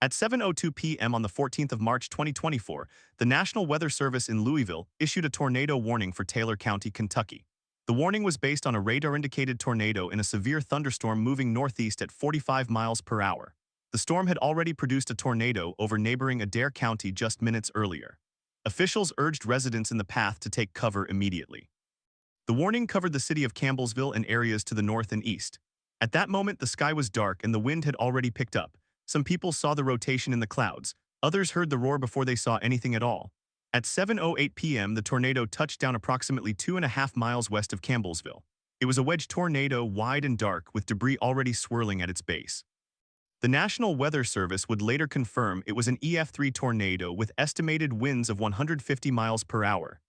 At 7:02 p.m. on the 14th of March 2024, the National Weather Service in Louisville issued a tornado warning for Taylor County, Kentucky. The warning was based on a radar-indicated tornado in a severe thunderstorm moving northeast at 45 miles per hour. The storm had already produced a tornado over neighboring Adair County just minutes earlier. Officials urged residents in the path to take cover immediately. The warning covered the city of Campbellsville and areas to the north and east. At that moment, the sky was dark and the wind had already picked up. Some people saw the rotation in the clouds. Others heard the roar before they saw anything at all. At 7:08 p.m., the tornado touched down approximately 2.5 miles west of Campbellsville. It was a wedge tornado, wide and dark, with debris already swirling at its base. The National Weather Service would later confirm it was an EF3 tornado with estimated winds of 150 miles per hour.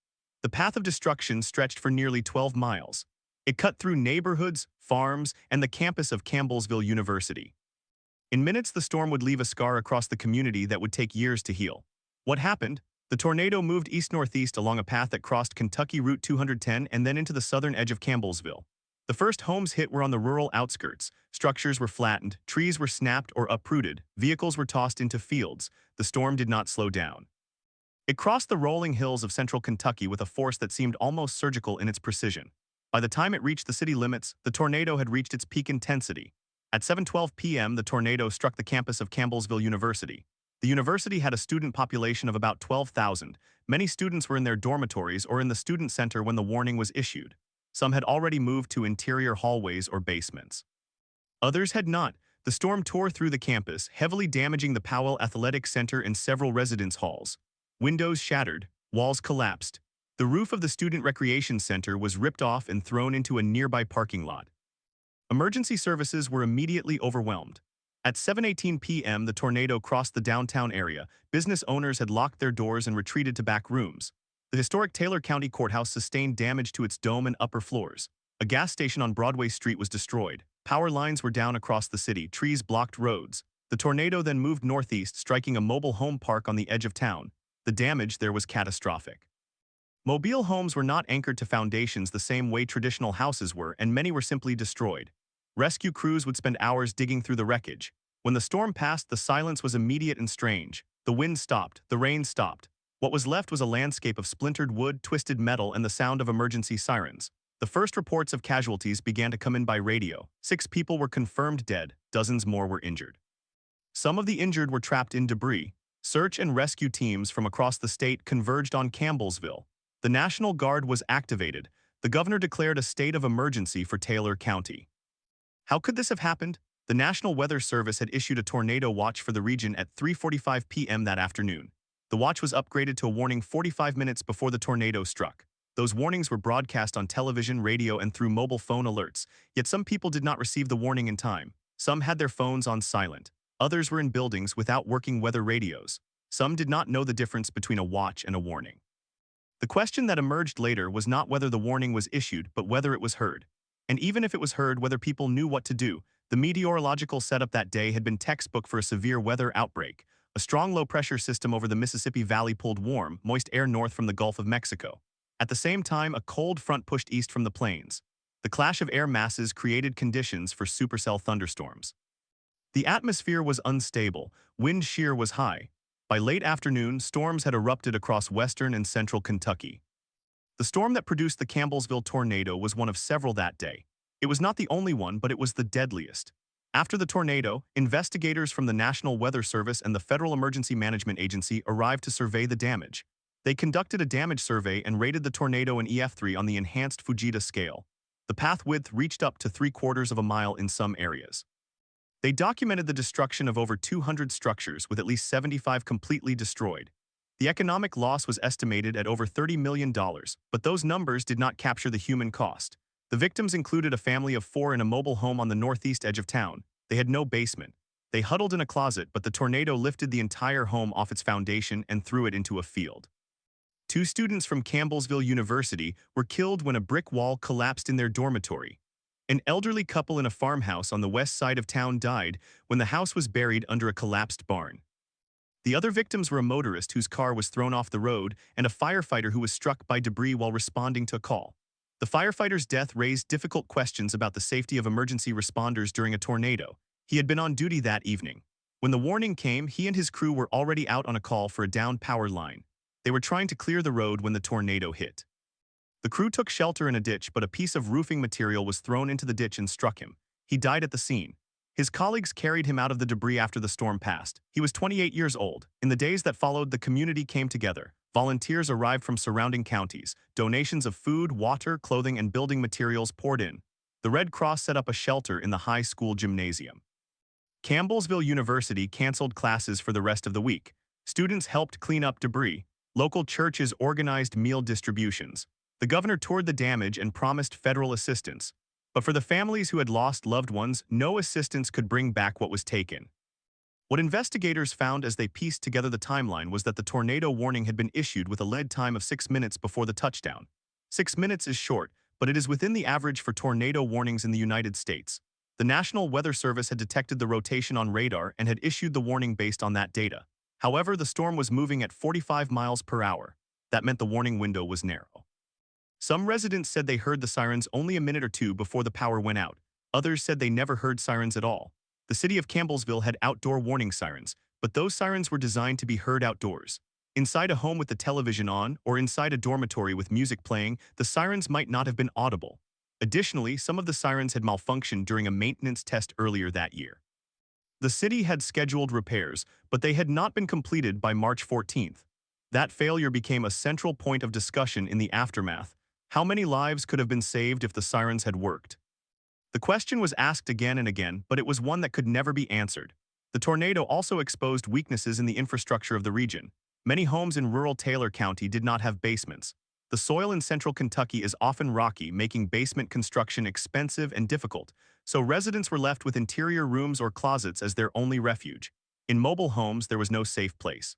The path of destruction stretched for nearly 12 miles. It cut through neighborhoods, farms, and the campus of Campbellsville University. In minutes, the storm would leave a scar across the community that would take years to heal. What happened? The tornado moved east-northeast along a path that crossed Kentucky Route 210 and then into the southern edge of Campbellsville. The first homes hit were on the rural outskirts. Structures were flattened, trees were snapped or uprooted, vehicles were tossed into fields. The storm did not slow down. It crossed the rolling hills of central Kentucky with a force that seemed almost surgical in its precision. By the time it reached the city limits, the tornado had reached its peak intensity. At 7:12 p.m., the tornado struck the campus of Campbellsville University. The university had a student population of about 12,000. Many students were in their dormitories or in the student center when the warning was issued. Some had already moved to interior hallways or basements. Others had not. The storm tore through the campus, heavily damaging the Powell Athletic Center and several residence halls. Windows shattered, walls collapsed. The roof of the Student Recreation Center was ripped off and thrown into a nearby parking lot. Emergency services were immediately overwhelmed. At 7:18 p.m., the tornado crossed the downtown area. Business owners had locked their doors and retreated to back rooms. The historic Taylor County Courthouse sustained damage to its dome and upper floors. A gas station on Broadway Street was destroyed. Power lines were down across the city. Trees blocked roads. The tornado then moved northeast, striking a mobile home park on the edge of town. The damage there was catastrophic. Mobile homes were not anchored to foundations the same way traditional houses were, and many were simply destroyed. Rescue crews would spend hours digging through the wreckage. When the storm passed, the silence was immediate and strange. The wind stopped, the rain stopped. What was left was a landscape of splintered wood, twisted metal, and the sound of emergency sirens. The first reports of casualties began to come in by radio. 6 people were confirmed dead, dozens more were injured. Some of the injured were trapped in debris. Search and rescue teams from across the state converged on Campbellsville. The National Guard was activated. The governor declared a state of emergency for Taylor County. How could this have happened? The National Weather Service had issued a tornado watch for the region at 3:45 p.m. that afternoon. The watch was upgraded to a warning 45 minutes before the tornado struck. Those warnings were broadcast on television, radio, and through mobile phone alerts, yet some people did not receive the warning in time. Some had their phones on silent. Others were in buildings without working weather radios. Some did not know the difference between a watch and a warning. The question that emerged later was not whether the warning was issued, but whether it was heard. And even if it was heard, whether people knew what to do. The meteorological setup that day had been textbook for a severe weather outbreak. A strong low-pressure system over the Mississippi Valley pulled warm, moist air north from the Gulf of Mexico. At the same time, a cold front pushed east from the plains. The clash of air masses created conditions for supercell thunderstorms. The atmosphere was unstable, wind shear was high. By late afternoon, storms had erupted across western and central Kentucky. The storm that produced the Campbellsville tornado was one of several that day. It was not the only one, but it was the deadliest. After the tornado, investigators from the National Weather Service and the Federal Emergency Management Agency arrived to survey the damage. They conducted a damage survey and rated the tornado an EF3 on the enhanced Fujita scale. The path width reached up to 3/4 of a mile in some areas. They documented the destruction of over 200 structures, with at least 75 completely destroyed. The economic loss was estimated at over $30 million, but those numbers did not capture the human cost. The victims included a family of 4 in a mobile home on the northeast edge of town. They had no basement. They huddled in a closet, but the tornado lifted the entire home off its foundation and threw it into a field. 2 students from Campbellsville University were killed when a brick wall collapsed in their dormitory. An elderly couple in a farmhouse on the west side of town died when the house was buried under a collapsed barn. The other victims were a motorist whose car was thrown off the road and a firefighter who was struck by debris while responding to a call. The firefighter's death raised difficult questions about the safety of emergency responders during a tornado. He had been on duty that evening. When the warning came, he and his crew were already out on a call for a downed power line. They were trying to clear the road when the tornado hit. The crew took shelter in a ditch, but a piece of roofing material was thrown into the ditch and struck him. He died at the scene. His colleagues carried him out of the debris after the storm passed. He was 28 years old. In the days that followed, the community came together. Volunteers arrived from surrounding counties. Donations of food, water, clothing, and building materials poured in. The Red Cross set up a shelter in the high school gymnasium. Campbellsville University canceled classes for the rest of the week. Students helped clean up debris. Local churches organized meal distributions. The governor toured the damage and promised federal assistance. But for the families who had lost loved ones, no assistance could bring back what was taken. What investigators found as they pieced together the timeline was that the tornado warning had been issued with a lead time of 6 minutes before the touchdown. 6 minutes is short, but it is within the average for tornado warnings in the United States. The National Weather Service had detected the rotation on radar and had issued the warning based on that data. However, the storm was moving at 45 miles per hour. That meant the warning window was narrow. Some residents said they heard the sirens only a minute or two before the power went out. Others said they never heard sirens at all. The city of Campbellsville had outdoor warning sirens, but those sirens were designed to be heard outdoors. Inside a home with the television on, or inside a dormitory with music playing, the sirens might not have been audible. Additionally, some of the sirens had malfunctioned during a maintenance test earlier that year. The city had scheduled repairs, but they had not been completed by March 14th. That failure became a central point of discussion in the aftermath. How many lives could have been saved if the sirens had worked? The question was asked again and again, but it was one that could never be answered. The tornado also exposed weaknesses in the infrastructure of the region. Many homes in rural Taylor County did not have basements. The soil in central Kentucky is often rocky, making basement construction expensive and difficult, so residents were left with interior rooms or closets as their only refuge. In mobile homes, there was no safe place.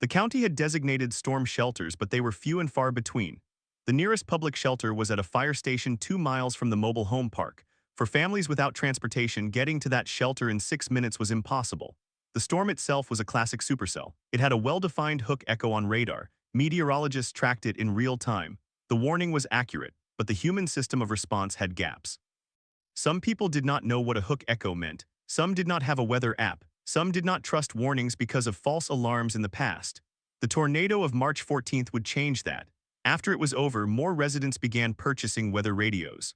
The county had designated storm shelters, but they were few and far between. The nearest public shelter was at a fire station 2 miles from the mobile home park. For families without transportation, getting to that shelter in 6 minutes was impossible. The storm itself was a classic supercell. It had a well-defined hook echo on radar. Meteorologists tracked it in real time. The warning was accurate, but the human system of response had gaps. Some people did not know what a hook echo meant. Some did not have a weather app. Some did not trust warnings because of false alarms in the past. The tornado of March 14th would change that. After it was over, more residents began purchasing weather radios.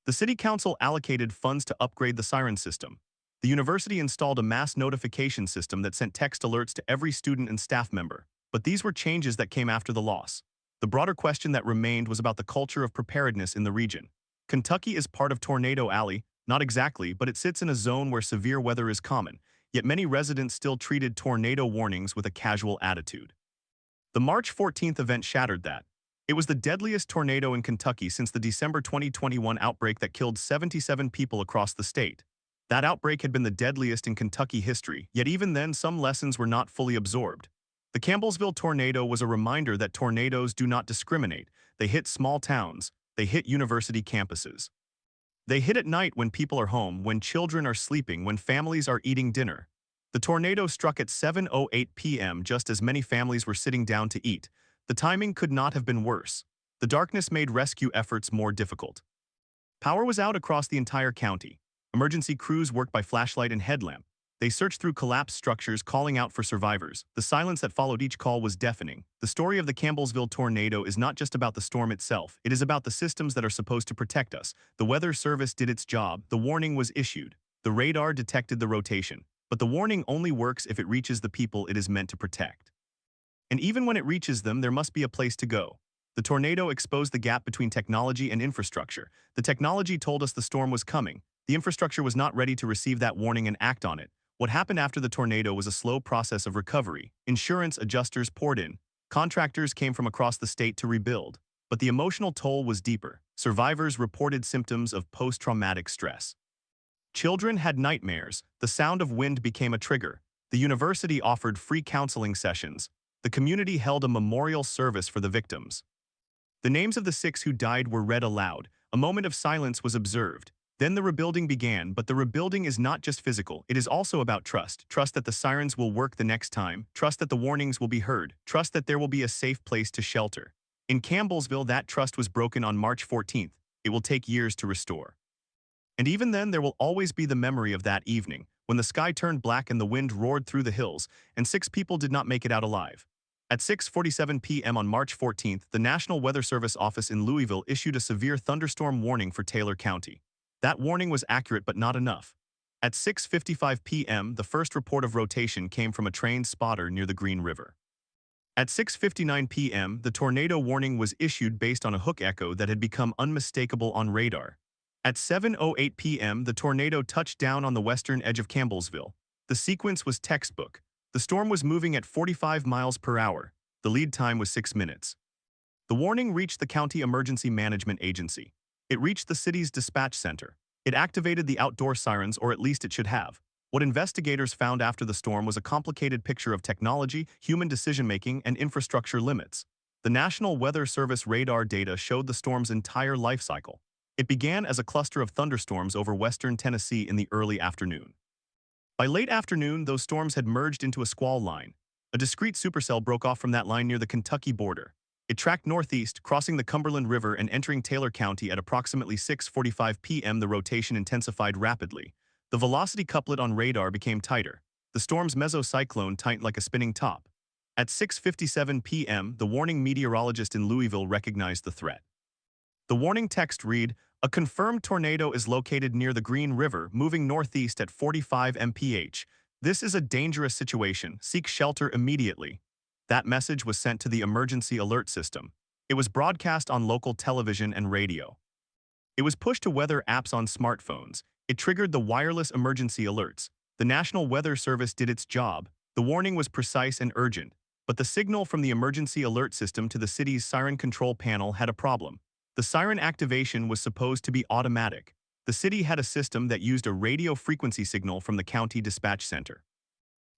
The city council allocated funds to upgrade the siren system. The university installed a mass notification system that sent text alerts to every student and staff member. But these were changes that came after the loss. The broader question that remained was about the culture of preparedness in the region. Kentucky is part of Tornado Alley, not exactly, but it sits in a zone where severe weather is common, yet many residents still treated tornado warnings with a casual attitude. The March 14th event shattered that. It was the deadliest tornado in Kentucky since the December 2021 outbreak that killed 77 people across the state. That outbreak had been the deadliest in Kentucky history, yet even then some lessons were not fully absorbed. The Campbellsville tornado was a reminder that tornadoes do not discriminate. They hit small towns. They hit university campuses. They hit at night when people are home, when children are sleeping, when families are eating dinner. The tornado struck at 7:08 p.m. just as many families were sitting down to eat. The timing could not have been worse. The darkness made rescue efforts more difficult. Power was out across the entire county. Emergency crews worked by flashlight and headlamp. They searched through collapsed structures, calling out for survivors. The silence that followed each call was deafening. The story of the Campbellsville tornado is not just about the storm itself. It is about the systems that are supposed to protect us. The Weather Service did its job. The warning was issued. The radar detected the rotation. But the warning only works if it reaches the people it is meant to protect. And even when it reaches them, there must be a place to go. The tornado exposed the gap between technology and infrastructure. The technology told us the storm was coming. The infrastructure was not ready to receive that warning and act on it. What happened after the tornado was a slow process of recovery. Insurance adjusters poured in. Contractors came from across the state to rebuild. But the emotional toll was deeper. Survivors reported symptoms of post-traumatic stress. Children had nightmares. The sound of wind became a trigger. The university offered free counseling sessions. The community held a memorial service for the victims. The names of the 6 who died were read aloud. A moment of silence was observed. Then the rebuilding began, but the rebuilding is not just physical. It is also about trust. Trust that the sirens will work the next time. Trust that the warnings will be heard. Trust that there will be a safe place to shelter. In Campbellsville, that trust was broken on March 14th. It will take years to restore. And even then, there will always be the memory of that evening, when the sky turned black and the wind roared through the hills, and 6 people did not make it out alive. At 6:47 p.m. on March 14th, the National Weather Service office in Louisville issued a severe thunderstorm warning for Taylor County. That warning was accurate but not enough. At 6:55 p.m., the first report of rotation came from a trained spotter near the Green River. At 6:59 p.m., the tornado warning was issued based on a hook echo that had become unmistakable on radar. At 7:08 p.m., the tornado touched down on the western edge of Campbellsville. The sequence was textbook. The storm was moving at 45 miles per hour. The lead time was 6 minutes. The warning reached the County Emergency Management Agency. It reached the city's dispatch center. It activated the outdoor sirens, or at least it should have. What investigators found after the storm was a complicated picture of technology, human decision-making, and infrastructure limits. The National Weather Service radar data showed the storm's entire life cycle. It began as a cluster of thunderstorms over western Tennessee in the early afternoon. By late afternoon, those storms had merged into a squall line. A discrete supercell broke off from that line near the Kentucky border. It tracked northeast, crossing the Cumberland River and entering Taylor County at approximately 6:45 p.m. The rotation intensified rapidly. The velocity couplet on radar became tighter. The storm's mesocyclone tightened like a spinning top. At 6:57 p.m., the warning meteorologist in Louisville recognized the threat. The warning text read, "A confirmed tornado is located near the Green River, moving northeast at 45 mph. This is a dangerous situation. Seek shelter immediately." That message was sent to the emergency alert system. It was broadcast on local television and radio. It was pushed to weather apps on smartphones. It triggered the wireless emergency alerts. The National Weather Service did its job. The warning was precise and urgent, but the signal from the emergency alert system to the city's siren control panel had a problem. The siren activation was supposed to be automatic. The city had a system that used a radio frequency signal from the county dispatch center.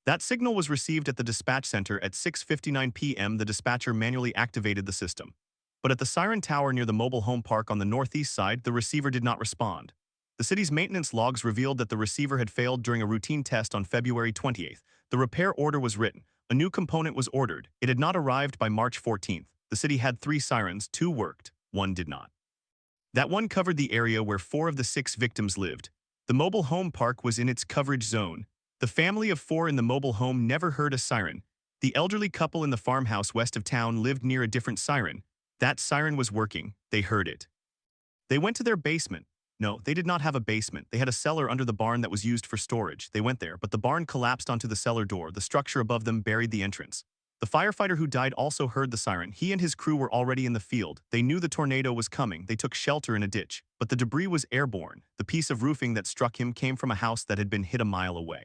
That signal was received at the dispatch center at 6:59 p.m. The dispatcher manually activated the system. But at the siren tower near the mobile home park on the northeast side, the receiver did not respond. The city's maintenance logs revealed that the receiver had failed during a routine test on February 28th. The repair order was written. A new component was ordered. It had not arrived by March 14th. The city had 3 sirens, 2 worked. One did not. That one covered the area where 4 of the 6 victims lived. The mobile home park was in its coverage zone. The family of 4 in the mobile home never heard a siren. The elderly couple in the farmhouse west of town lived near a different siren. That siren was working. They heard it. They went to their basement. No, they did not have a basement. They had a cellar under the barn that was used for storage. They went there, but the barn collapsed onto the cellar door. The structure above them buried the entrance. The firefighter who died also heard the siren. He and his crew were already in the field. They knew the tornado was coming. They took shelter in a ditch. But the debris was airborne. The piece of roofing that struck him came from a house that had been hit a mile away.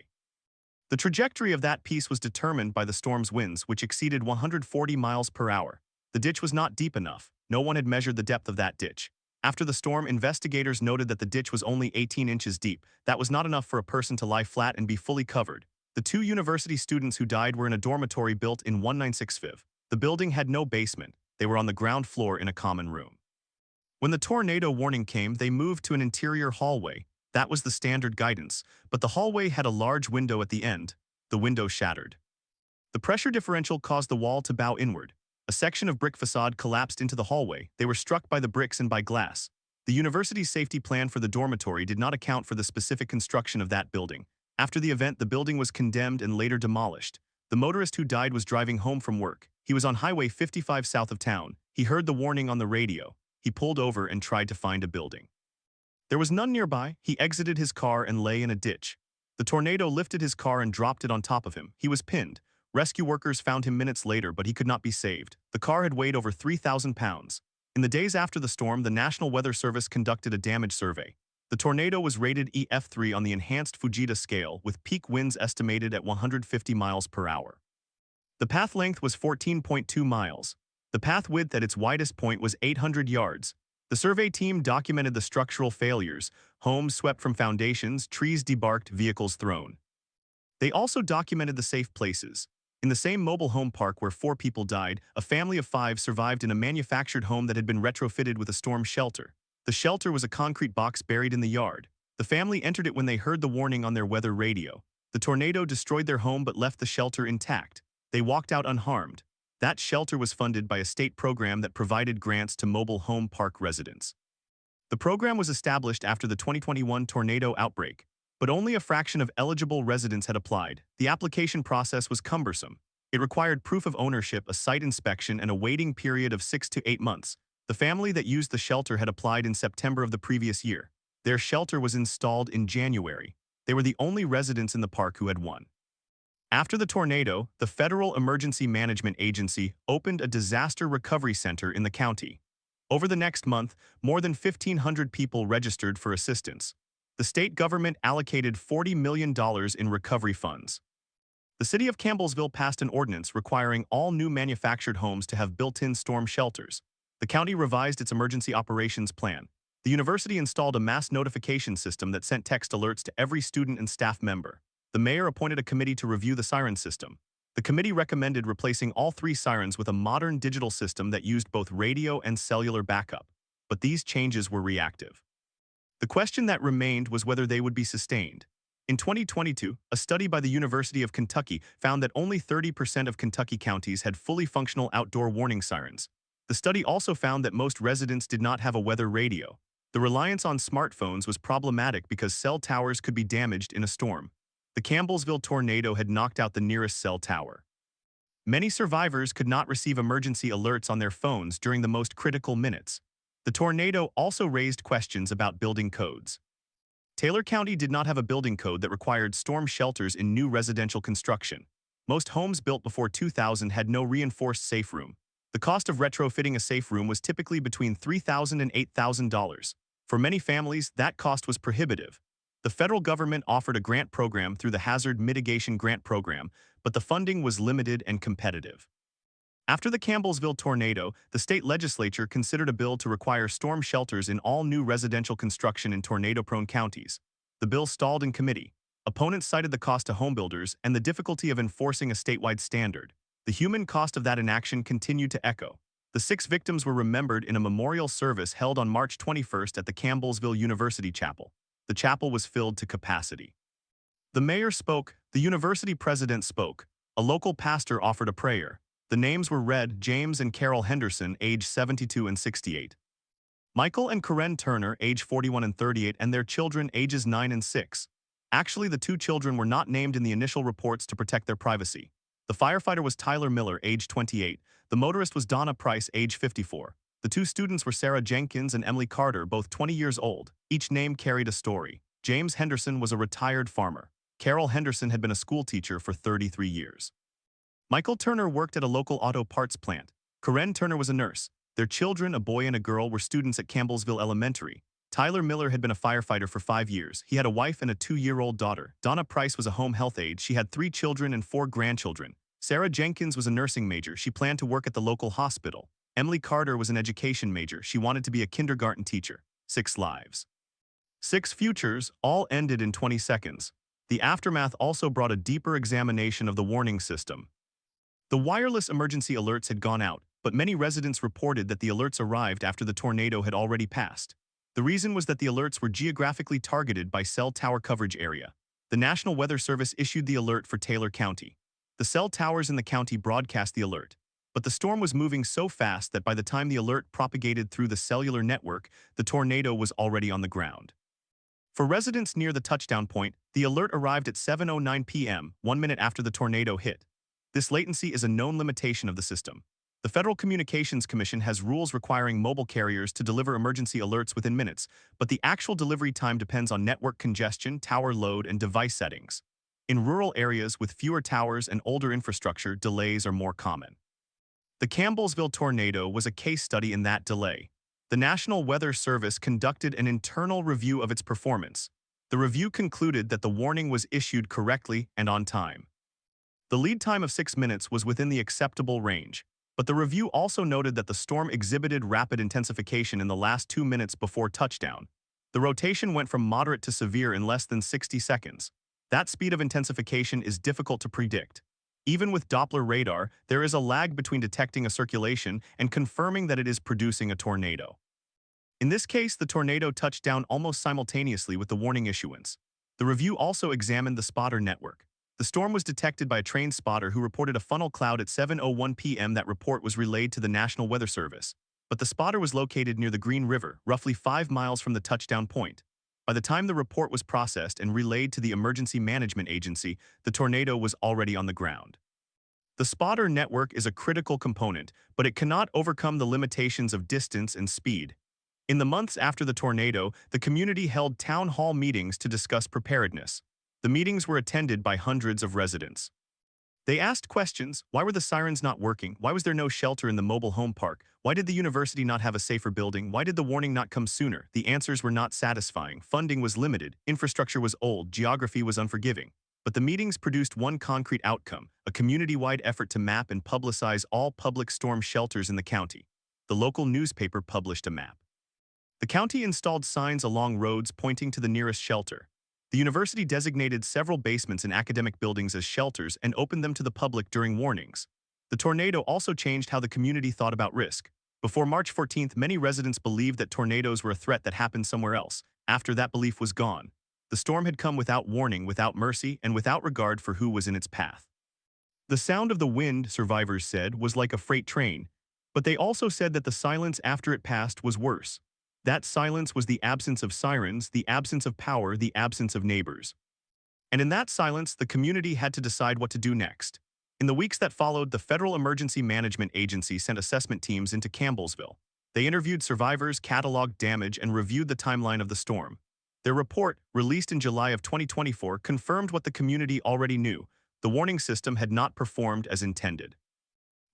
The trajectory of that piece was determined by the storm's winds, which exceeded 140 miles per hour. The ditch was not deep enough. No one had measured the depth of that ditch. After the storm, investigators noted that the ditch was only 18 inches deep. That was not enough for a person to lie flat and be fully covered. The 2 university students who died were in a dormitory built in 196 The building had no basement. They were on the ground floor in a common room. When the tornado warning came, they moved to an interior hallway. That was the standard guidance, but the hallway had a large window at the end. The window shattered. The pressure differential caused the wall to bow inward. A section of brick facade collapsed into the hallway. They were struck by the bricks and by glass. The university's safety plan for the dormitory did not account for the specific construction of that building. After the event, the building was condemned and later demolished. The motorist who died was driving home from work. He was on Highway 55 south of town. He heard the warning on the radio. He pulled over and tried to find a building. There was none nearby. He exited his car and lay in a ditch. The tornado lifted his car and dropped it on top of him. He was pinned. Rescue workers found him minutes later, but he could not be saved. The car had weighed over 3,000 pounds. In the days after the storm, the National Weather Service conducted a damage survey. The tornado was rated EF3 on the enhanced Fujita scale, with peak winds estimated at 150 miles per hour. The path length was 14.2 miles. The path width at its widest point was 800 yards. The survey team documented the structural failures: homes swept from foundations, trees debarked, vehicles thrown. They also documented the safe places. In the same mobile home park where 4 people died, a family of 5 survived in a manufactured home that had been retrofitted with a storm shelter. The shelter was a concrete box buried in the yard. The family entered it when they heard the warning on their weather radio. The tornado destroyed their home but left the shelter intact. They walked out unharmed. That shelter was funded by a state program that provided grants to mobile home park residents. The program was established after the 2021 tornado outbreak. but only a fraction of eligible residents had applied. The application process was cumbersome. It required proof of ownership, a site inspection, and a waiting period of 6 to 8 months. The family that used the shelter had applied in September of the previous year. Their shelter was installed in January. They were the only residents in the park who had one. After the tornado, the Federal Emergency Management Agency opened a disaster recovery center in the county. Over the next month, more than 1,500 people registered for assistance. The state government allocated $40 million in recovery funds. The city of Campbellsville passed an ordinance requiring all new manufactured homes to have built-in storm shelters. The county revised its emergency operations plan. The university installed a mass notification system that sent text alerts to every student and staff member. The mayor appointed a committee to review the siren system. The committee recommended replacing all 3 sirens with a modern digital system that used both radio and cellular backup. But these changes were reactive. The question that remained was whether they would be sustained. In 2022, a study by the University of Kentucky found that only 30% of Kentucky counties had fully functional outdoor warning sirens. The study also found that most residents did not have a weather radio. The reliance on smartphones was problematic because cell towers could be damaged in a storm. The Campbellsville tornado had knocked out the nearest cell tower. Many survivors could not receive emergency alerts on their phones during the most critical minutes. The tornado also raised questions about building codes. Taylor County did not have a building code that required storm shelters in new residential construction. Most homes built before 2000 had no reinforced safe room. The cost of retrofitting a safe room was typically between $3,000 and $8,000. For many families, that cost was prohibitive. The federal government offered a grant program through the Hazard Mitigation Grant Program, but the funding was limited and competitive. After the Campbellsville tornado, the state legislature considered a bill to require storm shelters in all new residential construction in tornado-prone counties. The bill stalled in committee. Opponents cited the cost to homebuilders and the difficulty of enforcing a statewide standard. The human cost of that inaction continued to echo. The 6 victims were remembered in a memorial service held on March 21st at the Campbellsville University Chapel. The chapel was filled to capacity. The mayor spoke, the university president spoke, a local pastor offered a prayer. The names were read: James and Carol Henderson, age 72 and 68. Michael and Corinne Turner, age 41 and 38, and their children, ages 9 and 6. Actually, the 2 children were not named in the initial reports to protect their privacy. The firefighter was Tyler Miller, age 28. The motorist was Donna Price, age 54. The 2 students were Sarah Jenkins and Emily Carter, both 20 years old. Each name carried a story. James Henderson was a retired farmer. Carol Henderson had been a schoolteacher for 33 years. Michael Turner worked at a local auto parts plant. Corinne Turner was a nurse. Their children, a boy and a girl, were students at Campbellsville Elementary. Tyler Miller had been a firefighter for 5 years. He had a wife and a 2-year-old daughter. Donna Price was a home health aide. She had 3 children and 4 grandchildren. Sarah Jenkins was a nursing major. She planned to work at the local hospital. Emily Carter was an education major. She wanted to be a kindergarten teacher. 6 lives. 6 futures, all ended in 20 seconds. The aftermath also brought a deeper examination of the warning system. The wireless emergency alerts had gone out, but many residents reported that the alerts arrived after the tornado had already passed. The reason was that the alerts were geographically targeted by cell tower coverage area. The National Weather Service issued the alert for Taylor County. The cell towers in the county broadcast the alert, but the storm was moving so fast that by the time the alert propagated through the cellular network, the tornado was already on the ground. For residents near the touchdown point, the alert arrived at 7:09 p.m., 1 minute after the tornado hit. This latency is a known limitation of the system. The Federal Communications Commission has rules requiring mobile carriers to deliver emergency alerts within minutes, but the actual delivery time depends on network congestion, tower load, and device settings. In rural areas with fewer towers and older infrastructure, delays are more common. The Campbellsville tornado was a case study in that delay. The National Weather Service conducted an internal review of its performance. The review concluded that the warning was issued correctly and on time. The lead time of 6 minutes was within the acceptable range, but the review also noted that the storm exhibited rapid intensification in the last 2 minutes before touchdown. The rotation went from moderate to severe in less than 60 seconds. That speed of intensification is difficult to predict. Even with Doppler radar, there is a lag between detecting a circulation and confirming that it is producing a tornado. In this case, the tornado touched down almost simultaneously with the warning issuance. The review also examined the spotter network. The storm was detected by a trained spotter who reported a funnel cloud at 7:01 p.m. That report was relayed to the National Weather Service, but the spotter was located near the Green River, roughly 5 miles from the touchdown point. By the time the report was processed and relayed to the Emergency Management Agency, the tornado was already on the ground. The spotter network is a critical component, but it cannot overcome the limitations of distance and speed. In the months after the tornado, the community held town hall meetings to discuss preparedness. The meetings were attended by hundreds of residents. They asked questions: why were the sirens not working? Why was there no shelter in the mobile home park? Why did the university not have a safer building? Why did the warning not come sooner? The answers were not satisfying. Funding was limited, infrastructure was old, geography was unforgiving. But the meetings produced one concrete outcome: a community-wide effort to map and publicize all public storm shelters in the county. The local newspaper published a map. The county installed signs along roads pointing to the nearest shelter. The university designated several basements in academic buildings as shelters and opened them to the public during warnings. The tornado also changed how the community thought about risk. Before March 14th, many residents believed that tornadoes were a threat that happened somewhere else. After that belief was gone, the storm had come without warning, without mercy, and without regard for who was in its path. The sound of the wind, survivors said, was like a freight train, but they also said that the silence after it passed was worse. That silence was the absence of sirens, the absence of power, the absence of neighbors. And in that silence, the community had to decide what to do next. In the weeks that followed, the Federal Emergency Management Agency sent assessment teams into Campbellsville. They interviewed survivors, cataloged damage, and reviewed the timeline of the storm. Their report, released in July of 2024, confirmed what the community already knew: the warning system had not performed as intended.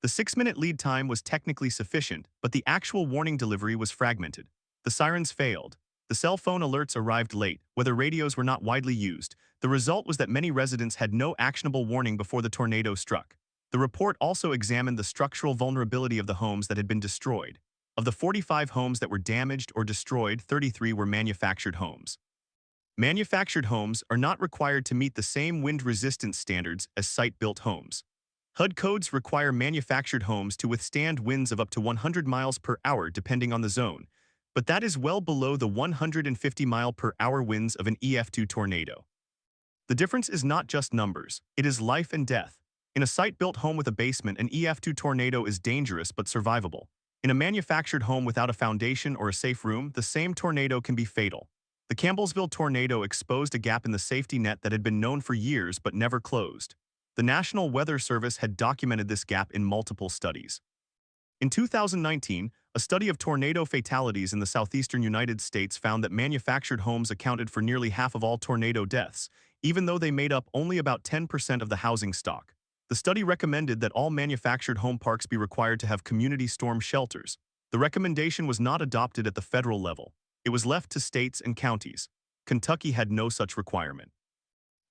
The 6-minute lead time was technically sufficient, but the actual warning delivery was fragmented. The sirens failed. The cell phone alerts arrived late, whether radios were not widely used. The result was that many residents had no actionable warning before the tornado struck. The report also examined the structural vulnerability of the homes that had been destroyed. Of the 45 homes that were damaged or destroyed, 33 were manufactured homes. Manufactured homes are not required to meet the same wind resistance standards as site-built homes. HUD codes require manufactured homes to withstand winds of up to 100 miles per hour depending on the zone, but that is well below the 150-mile-per-hour winds of an EF2 tornado. The difference is not just numbers, it is life and death. In a site-built home with a basement, an EF2 tornado is dangerous but survivable. In a manufactured home without a foundation or a safe room, the same tornado can be fatal. The Campbellsville tornado exposed a gap in the safety net that had been known for years but never closed. The National Weather Service had documented this gap in multiple studies. In 2019, a study of tornado fatalities in the southeastern United States found that manufactured homes accounted for nearly half of all tornado deaths, even though they made up only about 10% of the housing stock. The study recommended that all manufactured home parks be required to have community storm shelters. The recommendation was not adopted at the federal level. It was left to states and counties. Kentucky had no such requirement.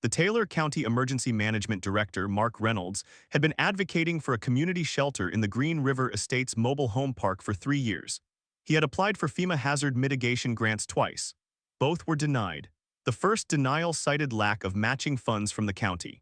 The Taylor County Emergency Management Director, Mark Reynolds, had been advocating for a community shelter in the Green River Estates mobile home park for 3 years. He had applied for FEMA hazard mitigation grants twice. Both were denied. The first denial cited lack of matching funds from the county.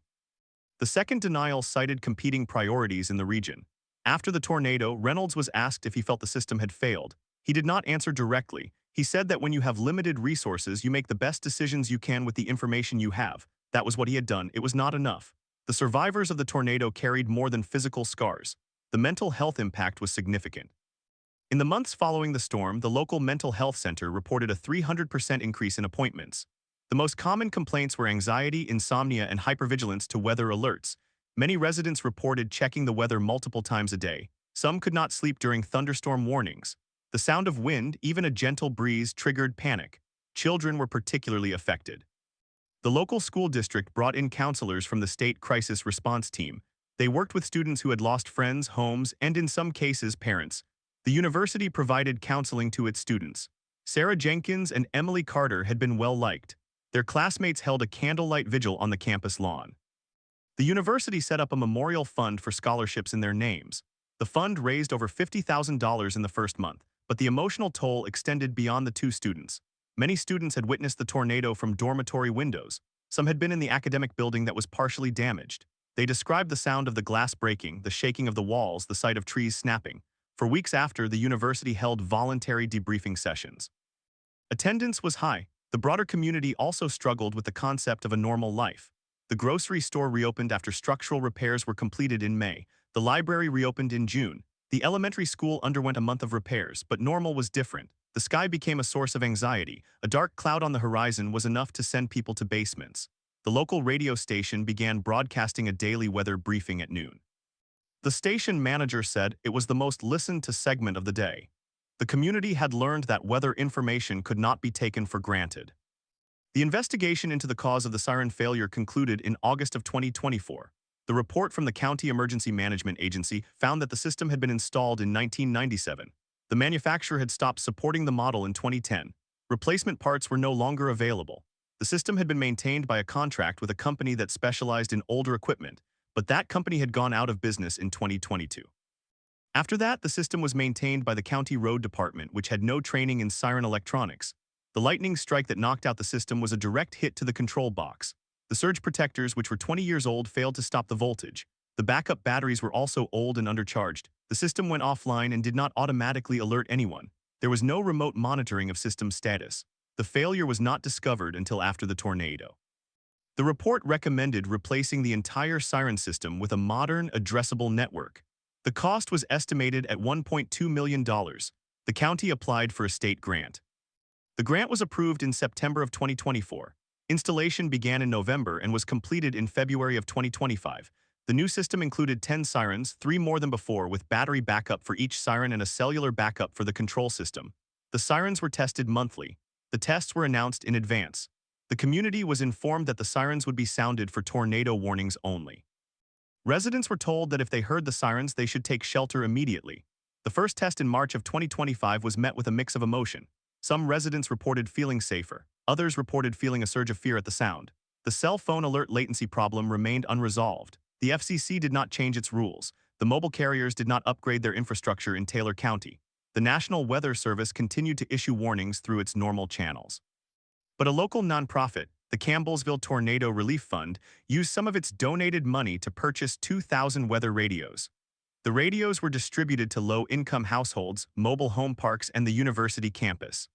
The second denial cited competing priorities in the region. After the tornado, Reynolds was asked if he felt the system had failed. He did not answer directly. He said that when you have limited resources, you make the best decisions you can with the information you have. That was what he had done. It was not enough. The survivors of the tornado carried more than physical scars. The mental health impact was significant. In the months following the storm, the local mental health center reported a 300% increase in appointments. The most common complaints were anxiety, insomnia, and hypervigilance to weather alerts. Many residents reported checking the weather multiple times a day. Some could not sleep during thunderstorm warnings. The sound of wind, even a gentle breeze, triggered panic. Children were particularly affected. The local school district brought in counselors from the state crisis response team. They worked with students who had lost friends, homes, and in some cases, parents. The university provided counseling to its students. Sarah Jenkins and Emily Carter had been well-liked. Their classmates held a candlelight vigil on the campus lawn. The university set up a memorial fund for scholarships in their names. The fund raised over $50,000 in the first month, but the emotional toll extended beyond the 2 students. Many students had witnessed the tornado from dormitory windows. Some had been in the academic building that was partially damaged. They described the sound of the glass breaking, the shaking of the walls, the sight of trees snapping. For weeks after, the university held voluntary debriefing sessions. Attendance was high. The broader community also struggled with the concept of a normal life. The grocery store reopened after structural repairs were completed in May. The library reopened in June. The elementary school underwent a month of repairs, but normal was different. The sky became a source of anxiety. A dark cloud on the horizon was enough to send people to basements. The local radio station began broadcasting a daily weather briefing at noon. The station manager said it was the most listened to segment of the day. The community had learned that weather information could not be taken for granted. The investigation into the cause of the siren failure concluded in August of 2024. The report from the County Emergency Management Agency found that the system had been installed in 1997. The manufacturer had stopped supporting the model in 2010. Replacement parts were no longer available. The system had been maintained by a contract with a company that specialized in older equipment, but that company had gone out of business in 2022. After that, the system was maintained by the County Road Department, which had no training in siren electronics. The lightning strike that knocked out the system was a direct hit to the control box. The surge protectors, which were 20 years old, failed to stop the voltage. The backup batteries were also old and undercharged. The system went offline and did not automatically alert anyone. There was no remote monitoring of system status. The failure was not discovered until after the tornado. The report recommended replacing the entire siren system with a modern, addressable network. The cost was estimated at $1.2 million. The county applied for a state grant. The grant was approved in September of 2024. Installation began in November and was completed in February of 2025. The new system included 10 sirens, 3 more than before, with battery backup for each siren and a cellular backup for the control system. The sirens were tested monthly. The tests were announced in advance. The community was informed that the sirens would be sounded for tornado warnings only. Residents were told that if they heard the sirens, they should take shelter immediately. The first test in March of 2025 was met with a mix of emotion. Some residents reported feeling safer. Others reported feeling a surge of fear at the sound. The cell phone alert latency problem remained unresolved. The FCC did not change its rules. The mobile carriers did not upgrade their infrastructure in Taylor County. The National Weather Service continued to issue warnings through its normal channels. But a local nonprofit, the Campbellsville Tornado Relief Fund, used some of its donated money to purchase 2,000 weather radios. The radios were distributed to low-income households, mobile home parks, and the university campus.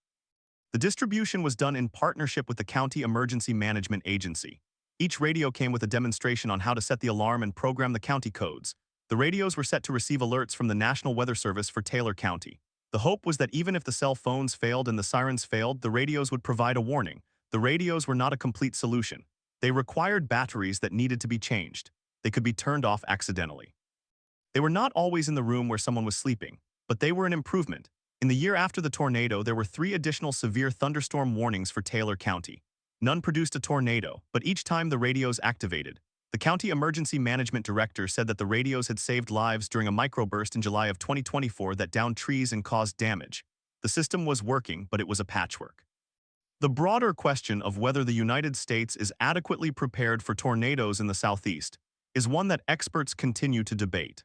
The distribution was done in partnership with the County Emergency Management Agency. Each radio came with a demonstration on how to set the alarm and program the county codes. The radios were set to receive alerts from the National Weather Service for Taylor County. The hope was that even if the cell phones failed and the sirens failed, the radios would provide a warning. The radios were not a complete solution. They required batteries that needed to be changed. They could be turned off accidentally. They were not always in the room where someone was sleeping, but they were an improvement. In the year after the tornado, there were 3 additional severe thunderstorm warnings for Taylor County. None produced a tornado, but each time the radios activated. The County Emergency Management Director said that the radios had saved lives during a microburst in July of 2024 that downed trees and caused damage. The system was working, but it was a patchwork. The broader question of whether the United States is adequately prepared for tornadoes in the Southeast is one that experts continue to debate.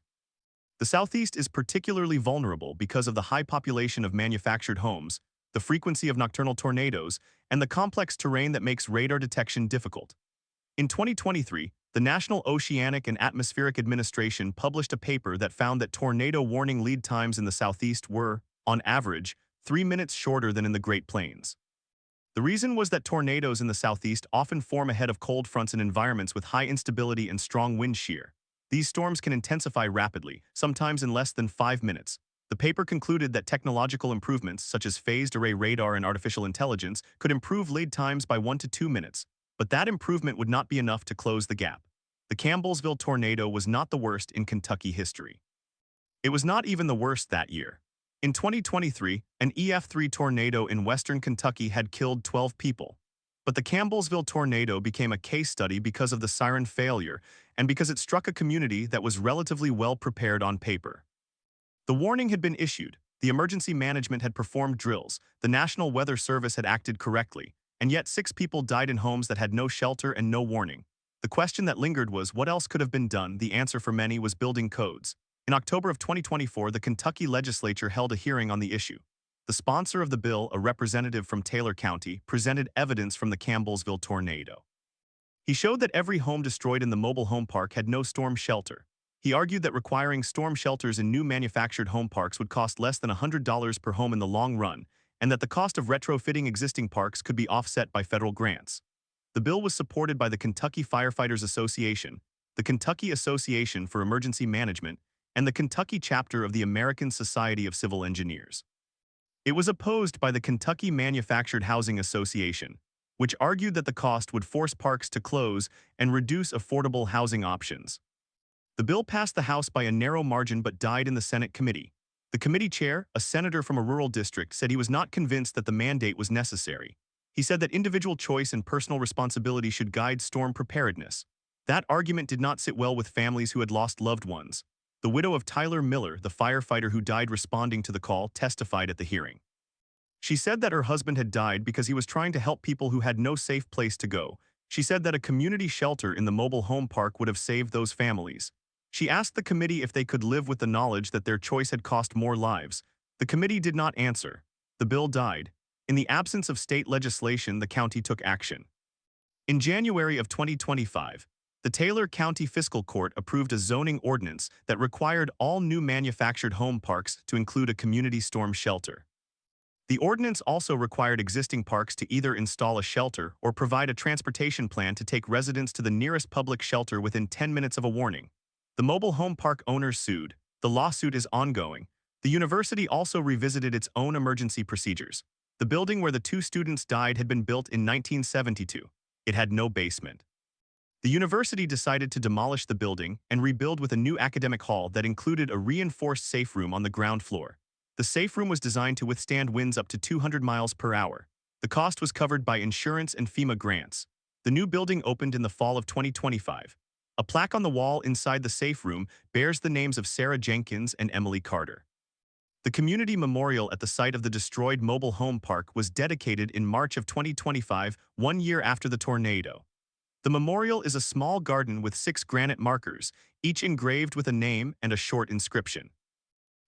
The Southeast is particularly vulnerable because of the high population of manufactured homes, the frequency of nocturnal tornadoes, and the complex terrain that makes radar detection difficult. In 2023, the National Oceanic and Atmospheric Administration published a paper that found that tornado warning lead times in the Southeast were, on average, 3 minutes shorter than in the Great Plains. The reason was that tornadoes in the Southeast often form ahead of cold fronts in environments with high instability and strong wind shear. These storms can intensify rapidly, sometimes in less than 5 minutes. The paper concluded that technological improvements, such as phased array radar and artificial intelligence, could improve lead times by 1 to 2 minutes. But that improvement would not be enough to close the gap. The Campbellsville tornado was not the worst in Kentucky history. It was not even the worst that year. In 2023, an EF3 tornado in western Kentucky had killed 12 people. But the Campbellsville tornado became a case study because of the siren failure and because it struck a community that was relatively well prepared on paper. The warning had been issued, the emergency management had performed drills, the National Weather Service had acted correctly, and yet 6 people died in homes that had no shelter and no warning. The question that lingered was what else could have been done. The answer for many was building codes. In October of 2024, the Kentucky legislature held a hearing on the issue. The sponsor of the bill, a representative from Taylor County, presented evidence from the Campbellsville tornado. He showed that every home destroyed in the mobile home park had no storm shelter. He argued that requiring storm shelters in new manufactured home parks would cost less than $100 per home in the long run, and that the cost of retrofitting existing parks could be offset by federal grants. The bill was supported by the Kentucky Firefighters Association, the Kentucky Association for Emergency Management, and the Kentucky chapter of the American Society of Civil Engineers. It was opposed by the Kentucky Manufactured Housing Association, which argued that the cost would force parks to close and reduce affordable housing options. The bill passed the House by a narrow margin but died in the Senate committee. The committee chair, a senator from a rural district, said he was not convinced that the mandate was necessary. He said that individual choice and personal responsibility should guide storm preparedness. That argument did not sit well with families who had lost loved ones. The widow of Tyler Miller, the firefighter who died responding to the call, testified at the hearing. She said that her husband had died because he was trying to help people who had no safe place to go. She said that a community shelter in the mobile home park would have saved those families. She asked the committee if they could live with the knowledge that their choice had cost more lives. The committee did not answer. The bill died. In the absence of state legislation, the county took action. In January of 2025, the Taylor County Fiscal Court approved a zoning ordinance that required all new manufactured home parks to include a community storm shelter. The ordinance also required existing parks to either install a shelter or provide a transportation plan to take residents to the nearest public shelter within 10 minutes of a warning. The mobile home park owners sued. The lawsuit is ongoing. The university also revisited its own emergency procedures. The building where the two students died had been built in 1972. It had no basement. The university decided to demolish the building and rebuild with a new academic hall that included a reinforced safe room on the ground floor. The safe room was designed to withstand winds up to 200 miles per hour. The cost was covered by insurance and FEMA grants. The new building opened in the fall of 2025. A plaque on the wall inside the safe room bears the names of Sarah Jenkins and Emily Carter. The community memorial at the site of the destroyed mobile home park was dedicated in March of 2025, 1 year after the tornado. The memorial is a small garden with 6 granite markers, each engraved with a name and a short inscription.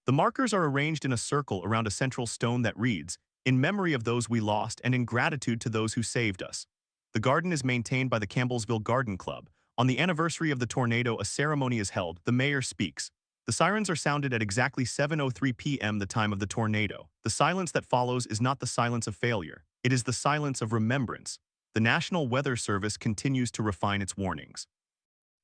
The markers are arranged in a circle around a central stone that reads, "In memory of those we lost and in gratitude to those who saved us." The garden is maintained by the Campbellsville Garden Club. On the anniversary of the tornado, a ceremony is held. The mayor speaks. The sirens are sounded at exactly 7:03 p.m., the time of the tornado. The silence that follows is not the silence of failure. It is the silence of remembrance. The National Weather Service continues to refine its warnings.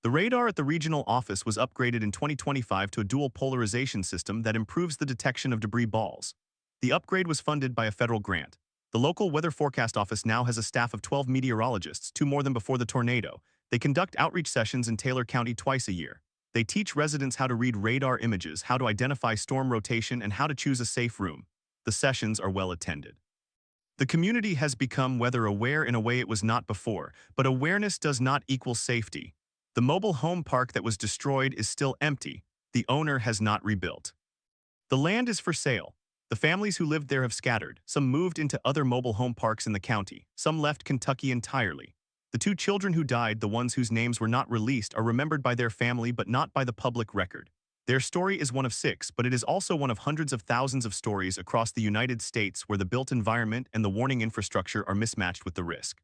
The radar at the regional office was upgraded in 2025 to a dual polarization system that improves the detection of debris balls. The upgrade was funded by a federal grant. The local weather forecast office now has a staff of 12 meteorologists, 2 more than before the tornado. They conduct outreach sessions in Taylor County twice a year. They teach residents how to read radar images, how to identify storm rotation, and how to choose a safe room. The sessions are well attended. The community has become weather aware in a way it was not before, but awareness does not equal safety. The mobile home park that was destroyed is still empty. The owner has not rebuilt. The land is for sale. The families who lived there have scattered. Some moved into other mobile home parks in the county. Some left Kentucky entirely. The 2 children who died, the ones whose names were not released, are remembered by their family but not by the public record. Their story is one of 6, but it is also one of hundreds of thousands of stories across the United States where the built environment and the warning infrastructure are mismatched with the risk.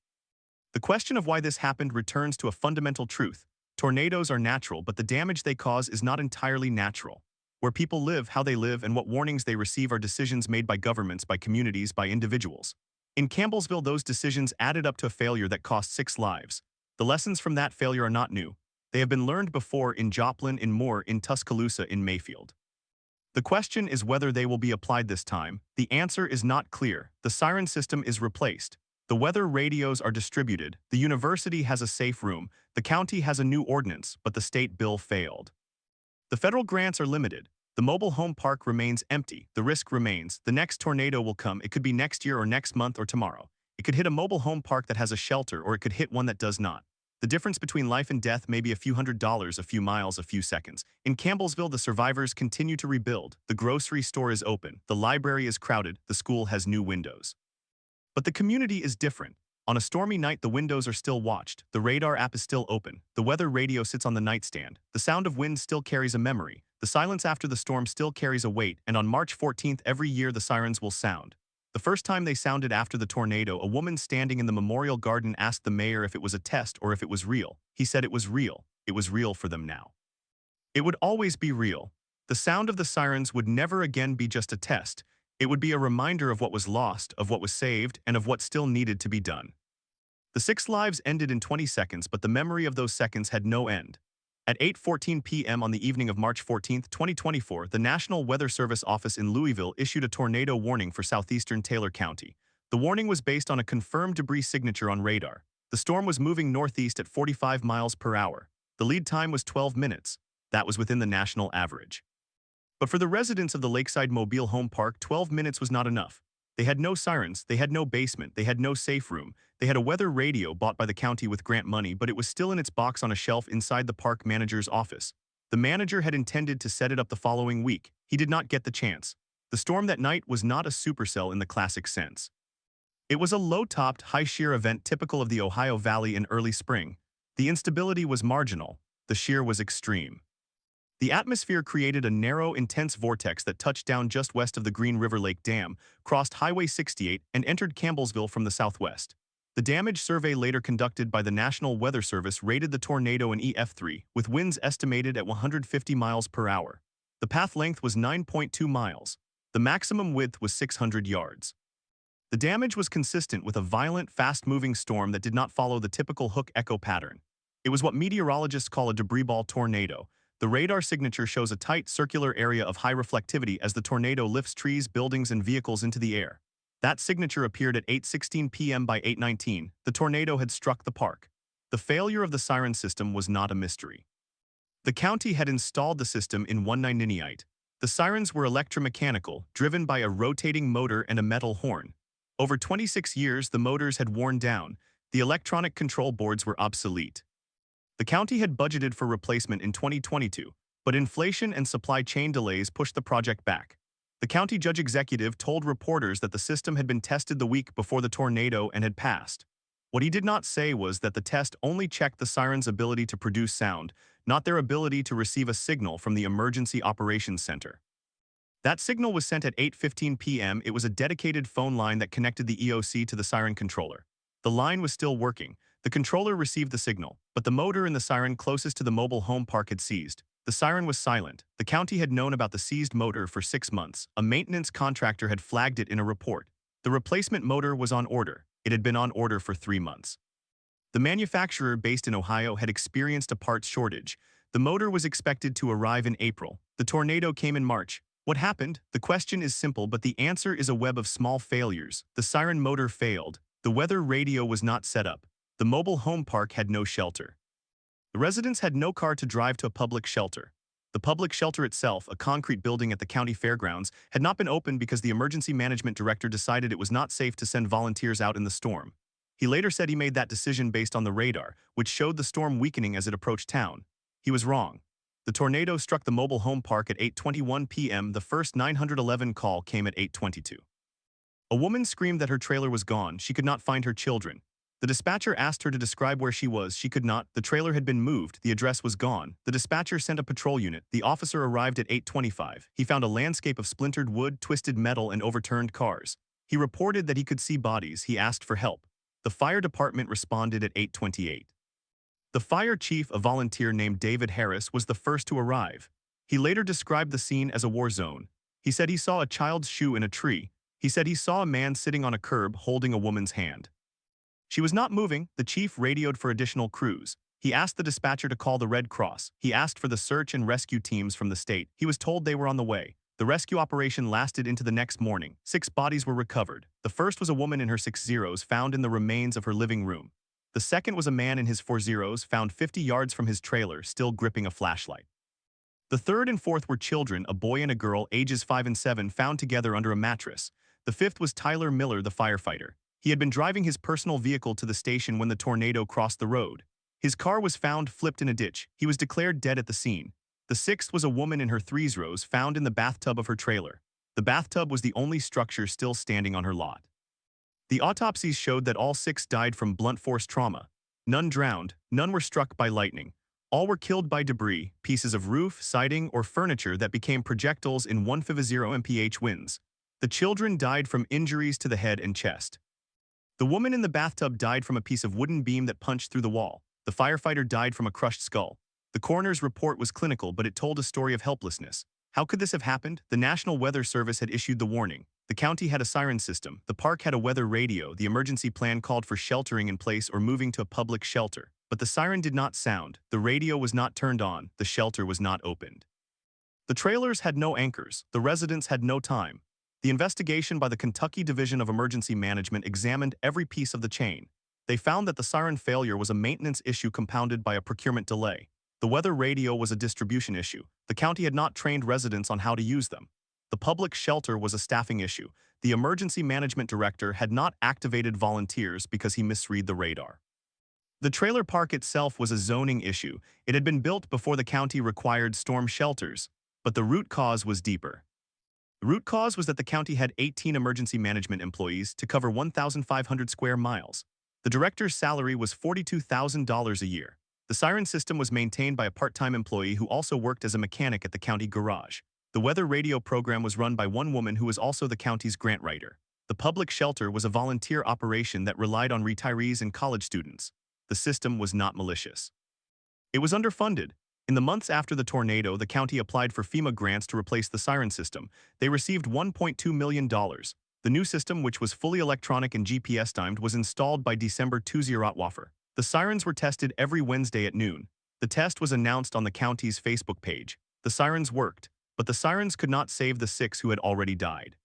The question of why this happened returns to a fundamental truth. Tornadoes are natural, but the damage they cause is not entirely natural. Where people live, how they live, and what warnings they receive are decisions made by governments, by communities, by individuals. In Campbellsville, those decisions added up to a failure that cost 6 lives. The lessons from that failure are not new. They have been learned before in Joplin, in Moore, in Tuscaloosa, in Mayfield. The question is whether they will be applied this time. The answer is not clear. The siren system is replaced. The weather radios are distributed. The university has a safe room. The county has a new ordinance, but the state bill failed. The federal grants are limited. The mobile home park remains empty. The risk remains. The next tornado will come. It could be next year or next month or tomorrow. It could hit a mobile home park that has a shelter, or it could hit one that does not. The difference between life and death may be a few $100s, a few miles, a few seconds. In Campbellsville, the survivors continue to rebuild. The grocery store is open. The library is crowded. The school has new windows. But the community is different. On a stormy night, the windows are still watched. The radar app is still open. The weather radio sits on the nightstand. The sound of wind still carries a memory. The silence after the storm still carries a weight, and on March 14th every year the sirens will sound. The first time they sounded after the tornado, a woman standing in the memorial garden asked the mayor if it was a test or if it was real. He said it was real. It was real for them now. It would always be real. The sound of the sirens would never again be just a test. It would be a reminder of what was lost, of what was saved, and of what still needed to be done. The 6 lives ended in 20 seconds, but the memory of those seconds had no end. At 8:14 p.m. on the evening of March 14, 2024, the National Weather Service office in Louisville issued a tornado warning for southeastern Taylor County. The warning was based on a confirmed debris signature on radar. The storm was moving northeast at 45 miles per hour. The lead time was 12 minutes. That was within the national average. But for the residents of the Lakeside Mobile Home Park, 12 minutes was not enough. They had no sirens, they had no basement, they had no safe room. They had a weather radio bought by the county with grant money, but it was still in its box on a shelf inside the park manager's office. The manager had intended to set it up the following week. He did not get the chance. The storm that night was not a supercell in the classic sense. It was a low-topped, high-shear event typical of the Ohio Valley in early spring. The instability was marginal. The shear was extreme. The atmosphere created a narrow, intense vortex that touched down just west of the Green River Lake Dam, crossed Highway 68, and entered Campbellsville from the southwest. The damage survey later conducted by the National Weather Service rated the tornado an EF3, with winds estimated at 150 miles per hour. The path length was 9.2 miles. The maximum width was 600 yards. The damage was consistent with a violent, fast-moving storm that did not follow the typical hook-echo pattern. It was what meteorologists call a debris ball tornado. The radar signature shows a tight, circular area of high reflectivity as the tornado lifts trees, buildings, and vehicles into the air. That signature appeared at 8:16 p.m. By 8:19, the tornado had struck the park. The failure of the siren system was not a mystery. The county had installed the system in 198. The sirens were electromechanical, driven by a rotating motor and a metal horn. Over 26 years, the motors had worn down. The electronic control boards were obsolete. The county had budgeted for replacement in 2022, but inflation and supply chain delays pushed the project back. The county judge executive told reporters that the system had been tested the week before the tornado and had passed. What he did not say was that the test only checked the sirens' ability to produce sound, not their ability to receive a signal from the Emergency Operations Center. That signal was sent at 8:15 p.m. It was a dedicated phone line that connected the EOC to the siren controller. The line was still working. The controller received the signal, but the motor in the siren closest to the mobile home park had seized. The siren was silent. The county had known about the seized motor for 6 months. A maintenance contractor had flagged it in a report. The replacement motor was on order. It had been on order for 3 months. The manufacturer, based in Ohio, had experienced a parts shortage. The motor was expected to arrive in April. The tornado came in March. What happened? The question is simple, but the answer is a web of small failures. The siren motor failed. The weather radio was not set up. The mobile home park had no shelter. The residents had no car to drive to a public shelter. The public shelter itself, a concrete building at the county fairgrounds, had not been opened because the emergency management director decided it was not safe to send volunteers out in the storm. He later said he made that decision based on the radar, which showed the storm weakening as it approached town. He was wrong. The tornado struck the mobile home park at 8:21 p.m. The first 911 call came at 8:22. A woman screamed that her trailer was gone. She could not find her children. The dispatcher asked her to describe where she was. She could not. The trailer had been moved. The address was gone. The dispatcher sent a patrol unit. The officer arrived at 8:25. He found a landscape of splintered wood, twisted metal, and overturned cars. He reported that he could see bodies. He asked for help. The fire department responded at 8:28. The fire chief, a volunteer named David Harris, was the first to arrive. He later described the scene as a war zone. He said he saw a child's shoe in a tree. He said he saw a man sitting on a curb holding a woman's hand. She was not moving. The chief radioed for additional crews. He asked the dispatcher to call the Red Cross. He asked for the search and rescue teams from the state. He was told they were on the way. The rescue operation lasted into the next morning. 6 bodies were recovered. The first was a woman in her 60s found in the remains of her living room. The second was a man in his 40s found 50 yards from his trailer, still gripping a flashlight. The third and fourth were children, a boy and a girl, ages 5 and 7, found together under a mattress. The fifth was Tyler Miller, the firefighter. He had been driving his personal vehicle to the station when the tornado crossed the road. His car was found flipped in a ditch. He was declared dead at the scene. The sixth was a woman in her 30s found in the bathtub of her trailer. The bathtub was the only structure still standing on her lot. The autopsies showed that all 6 died from blunt force trauma. None drowned, none were struck by lightning. All were killed by debris, pieces of roof, siding, or furniture that became projectiles in 150 mph winds. The children died from injuries to the head and chest. The woman in the bathtub died from a piece of wooden beam that punched through the wall. The firefighter died from a crushed skull. The coroner's report was clinical, but it told a story of helplessness. How could this have happened? The National Weather Service had issued the warning. The county had a siren system. The park had a weather radio. The emergency plan called for sheltering in place or moving to a public shelter. But the siren did not sound, the radio was not turned on, the shelter was not opened. The trailers had no anchors, the residents had no time. The investigation by the Kentucky Division of Emergency Management examined every piece of the chain. They found that the siren failure was a maintenance issue compounded by a procurement delay. The weather radio was a distribution issue. The county had not trained residents on how to use them. The public shelter was a staffing issue. The emergency management director had not activated volunteers because he misread the radar. The trailer park itself was a zoning issue. It had been built before the county required storm shelters, but the root cause was deeper. The root cause was that the county had 18 emergency management employees to cover 1,500 square miles. The director's salary was $42,000 a year. The siren system was maintained by a part-time employee who also worked as a mechanic at the county garage. The weather radio program was run by one woman who was also the county's grant writer. The public shelter was a volunteer operation that relied on retirees and college students. The system was not malicious. It was underfunded. In the months after the tornado, the county applied for FEMA grants to replace the siren system. They received $1.2 million. The new system, which was fully electronic and GPS-timed, was installed by December 2024. The sirens were tested every Wednesday at noon. The test was announced on the county's Facebook page. The sirens worked, but the sirens could not save the 6 who had already died.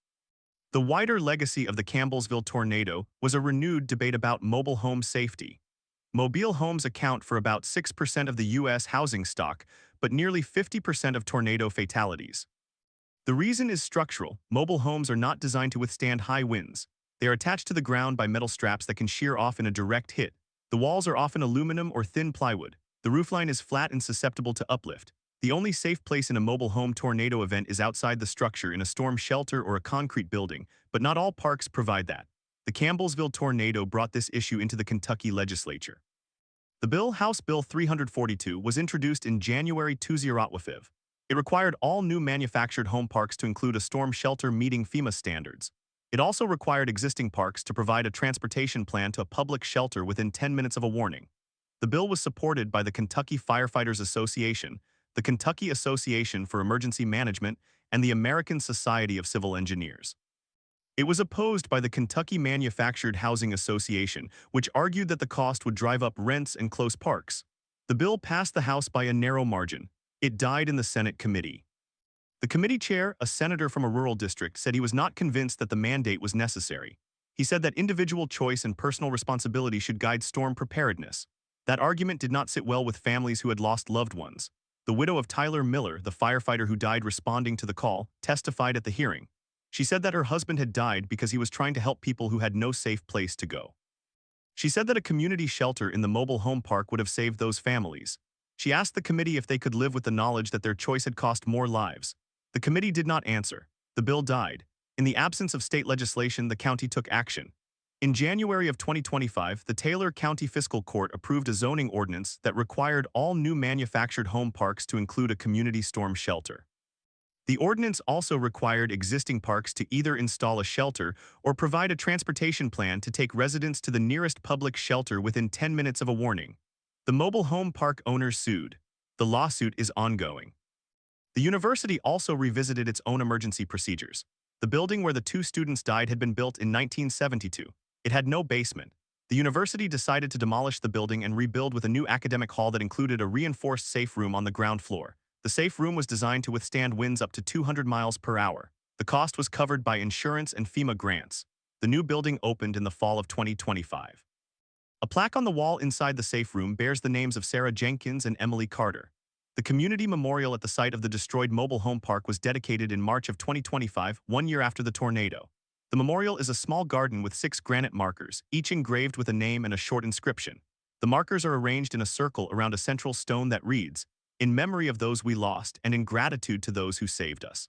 The wider legacy of the Campbellsville tornado was a renewed debate about mobile home safety. Mobile homes account for about 6% of the U.S. housing stock, but nearly 50% of tornado fatalities. The reason is structural. Mobile homes are not designed to withstand high winds. They are attached to the ground by metal straps that can shear off in a direct hit. The walls are often aluminum or thin plywood. The roofline is flat and susceptible to uplift. The only safe place in a mobile home tornado event is outside the structure in a storm shelter or a concrete building, but not all parks provide that. The Campbellsville tornado brought this issue into the Kentucky legislature. The bill, House Bill 342, was introduced in January 2025. It required all new manufactured home parks to include a storm shelter meeting FEMA standards. It also required existing parks to provide a transportation plan to a public shelter within 10 minutes of a warning. The bill was supported by the Kentucky Firefighters Association, the Kentucky Association for Emergency Management, and the American Society of Civil Engineers. It was opposed by the Kentucky Manufactured Housing Association, which argued that the cost would drive up rents and close parks. The bill passed the House by a narrow margin. It died in the Senate committee. The committee chair, a senator from a rural district, said he was not convinced that the mandate was necessary. He said that individual choice and personal responsibility should guide storm preparedness. That argument did not sit well with families who had lost loved ones. The widow of Tyler Miller, the firefighter who died responding to the call, testified at the hearing. She said that her husband had died because he was trying to help people who had no safe place to go. She said that a community shelter in the mobile home park would have saved those families. She asked the committee if they could live with the knowledge that their choice had cost more lives. The committee did not answer. The bill died. In the absence of state legislation, the county took action. In January of 2025, the Taylor County Fiscal Court approved a zoning ordinance that required all new manufactured home parks to include a community storm shelter. The ordinance also required existing parks to either install a shelter or provide a transportation plan to take residents to the nearest public shelter within 10 minutes of a warning. The mobile home park owners sued. The lawsuit is ongoing. The university also revisited its own emergency procedures. The building where the 2 students died had been built in 1972. It had no basement. The university decided to demolish the building and rebuild with a new academic hall that included a reinforced safe room on the ground floor. The safe room was designed to withstand winds up to 200 miles per hour. The cost was covered by insurance and FEMA grants. The new building opened in the fall of 2025. A plaque on the wall inside the safe room bears the names of Sarah Jenkins and Emily Carter. The community memorial at the site of the destroyed mobile home park was dedicated in March of 2025, 1 year after the tornado. The memorial is a small garden with 6 granite markers, each engraved with a name and a short inscription. The markers are arranged in a circle around a central stone that reads, "In memory of those we lost and in gratitude to those who saved us."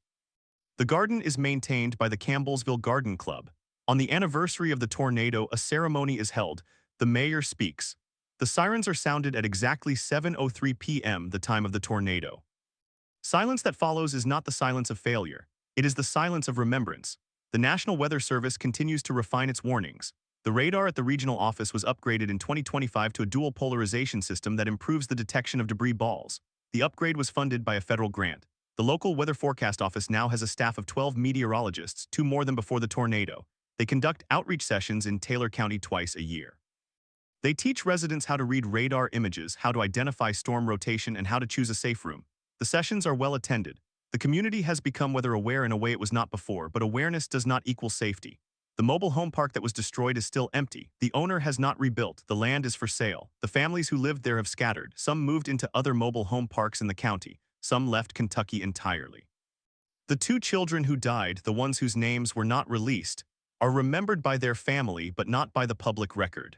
The garden is maintained by the Campbellsville Garden Club. On the anniversary of the tornado, a ceremony is held. The mayor speaks. The sirens are sounded at exactly 7:03 p.m., the time of the tornado. Silence that follows is not the silence of failure. It is the silence of remembrance. The National Weather Service continues to refine its warnings. The radar at the regional office was upgraded in 2025 to a dual polarization system that improves the detection of debris balls. The upgrade was funded by a federal grant. The local weather forecast office now has a staff of 12 meteorologists, 2 more than before the tornado. They conduct outreach sessions in Taylor County twice a year. They teach residents how to read radar images, how to identify storm rotation, and how to choose a safe room. The sessions are well attended. The community has become weather aware in a way it was not before, but awareness does not equal safety. The mobile home park that was destroyed is still empty. The owner has not rebuilt. The land is for sale. The families who lived there have scattered. Some moved into other mobile home parks in the county. Some left Kentucky entirely. The two children who died, the ones whose names were not released, are remembered by their family but not by the public record.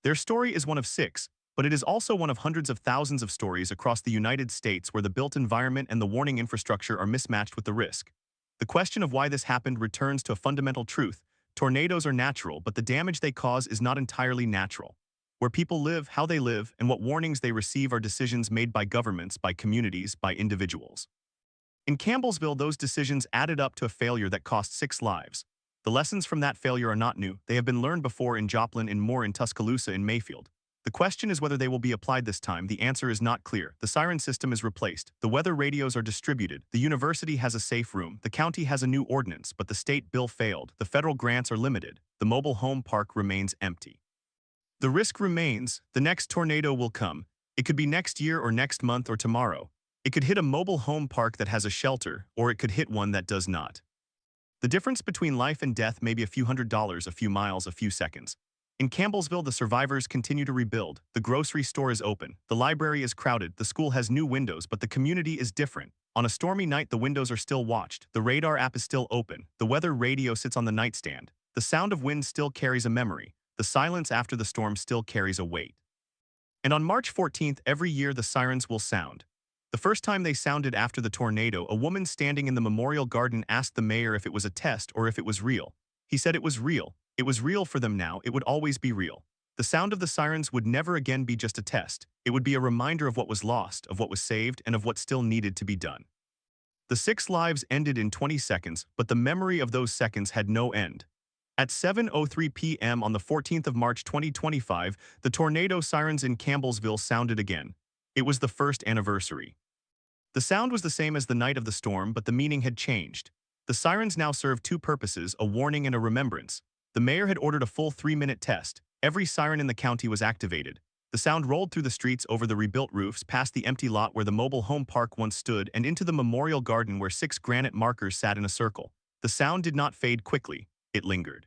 Their story is one of 6, but it is also one of hundreds of thousands of stories across the United States where the built environment and the warning infrastructure are mismatched with the risk. The question of why this happened returns to a fundamental truth. Tornadoes are natural, but the damage they cause is not entirely natural. Where people live, how they live, and what warnings they receive are decisions made by governments, by communities, by individuals. In Campbellsville, those decisions added up to a failure that cost 6 lives. The lessons from that failure are not new. They have been learned before in Joplin, in Moore, in Tuscaloosa, in Mayfield. The question is whether they will be applied this time. The answer is not clear. The siren system is replaced. The weather radios are distributed. The university has a safe room. The county has a new ordinance, but the state bill failed. The federal grants are limited. The mobile home park remains empty. The risk remains. The next tornado will come. It could be next year or next month or tomorrow. It could hit a mobile home park that has a shelter, or it could hit one that does not. The difference between life and death may be a few $100s, a few miles, a few seconds. In Campbellsville, the survivors continue to rebuild. The grocery store is open. The library is crowded. The school has new windows, but the community is different. On a stormy night, the windows are still watched. The radar app is still open. The weather radio sits on the nightstand. The sound of wind still carries a memory. The silence after the storm still carries a weight. And on March 14th, every year the sirens will sound. The first time they sounded after the tornado, a woman standing in the memorial garden asked the mayor if it was a test or if it was real. He said it was real. It was real for them now. It would always be real. The sound of the sirens would never again be just a test. It would be a reminder of what was lost, of what was saved, and of what still needed to be done. The 6 lives ended in 20 seconds, but the memory of those seconds had no end. At 7:03 p.m. on the 14th of March 2025, the tornado sirens in Campbellsville sounded again. It was the first anniversary. The sound was the same as the night of the storm, but the meaning had changed. The sirens now serve 2 purposes, a warning and a remembrance. The mayor had ordered a full 3-minute test. Every siren in the county was activated. The sound rolled through the streets, over the rebuilt roofs, past the empty lot where the mobile home park once stood, and into the memorial garden where 6 granite markers sat in a circle. The sound did not fade quickly. It lingered.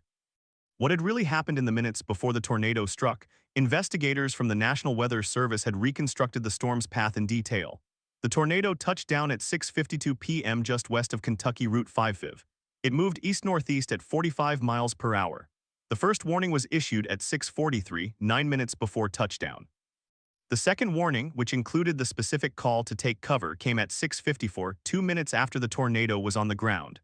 What had really happened in the minutes before the tornado struck? Investigators from the National Weather Service had reconstructed the storm's path in detail. The tornado touched down at 6:52 p.m. just west of Kentucky Route 5. It moved east-northeast at 45 miles per hour. The first warning was issued at 6:43, 9 minutes before touchdown. The second warning, which included the specific call to take cover, came at 6:54, 2 minutes after the tornado was on the ground.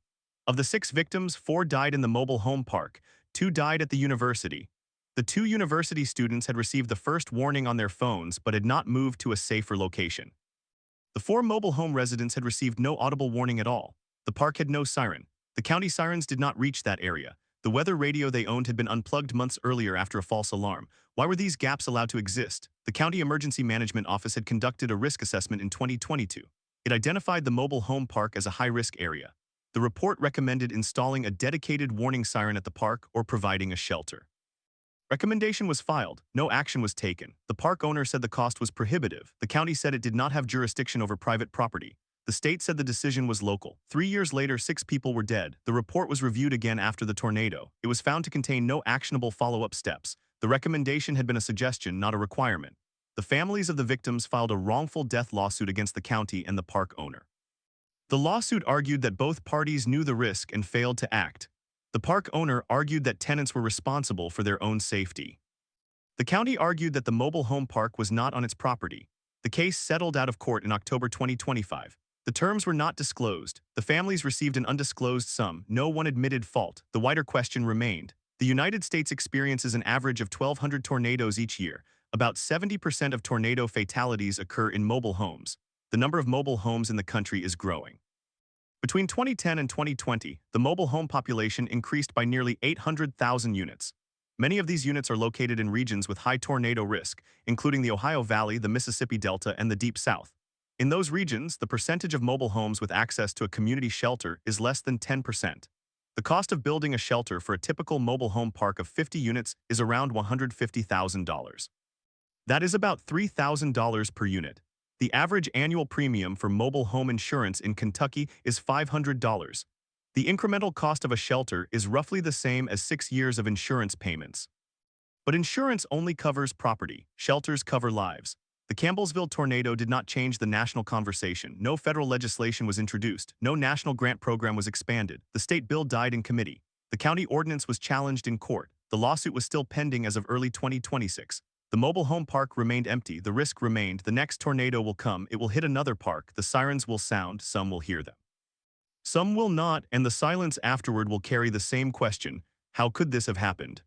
Of the 6 victims, 4 died in the mobile home park, 2 died at the university. The 2 university students had received the first warning on their phones but had not moved to a safer location. The 4 mobile home residents had received no audible warning at all. The park had no siren. The county sirens did not reach that area. The weather radio they owned had been unplugged months earlier after a false alarm. Why were these gaps allowed to exist? The County Emergency Management Office had conducted a risk assessment in 2022. It identified the mobile home park as a high-risk area. The report recommended installing a dedicated warning siren at the park or providing a shelter. Recommendation was filed. No action was taken. The park owner said the cost was prohibitive. The county said it did not have jurisdiction over private property. The state said the decision was local. 3 years later, 6 people were dead. The report was reviewed again after the tornado. It was found to contain no actionable follow-up steps. The recommendation had been a suggestion, not a requirement. The families of the victims filed a wrongful death lawsuit against the county and the park owner. The lawsuit argued that both parties knew the risk and failed to act. The park owner argued that tenants were responsible for their own safety. The county argued that the mobile home park was not on its property. The case settled out of court in October 2025. The terms were not disclosed. The families received an undisclosed sum. No one admitted fault. The wider question remained. The United States experiences an average of 1,200 tornadoes each year. About 70% of tornado fatalities occur in mobile homes. The number of mobile homes in the country is growing. Between 2010 and 2020, the mobile home population increased by nearly 800,000 units. Many of these units are located in regions with high tornado risk, including the Ohio Valley, the Mississippi Delta, and the Deep South. In those regions, the percentage of mobile homes with access to a community shelter is less than 10%. The cost of building a shelter for a typical mobile home park of 50 units is around $150,000. That is about $3,000 per unit. The average annual premium for mobile home insurance in Kentucky is $500. The incremental cost of a shelter is roughly the same as 6 years of insurance payments. But insurance only covers property. Shelters cover lives. The Campbellsville tornado did not change the national conversation. No federal legislation was introduced. No national grant program was expanded. The state bill died in committee. The county ordinance was challenged in court. The lawsuit was still pending as of early 2026. The mobile home park remained empty. The risk remained. The next tornado will come. It will hit another park. The sirens will sound. Some will hear them. Some will not, and the silence afterward will carry the same question: how could this have happened?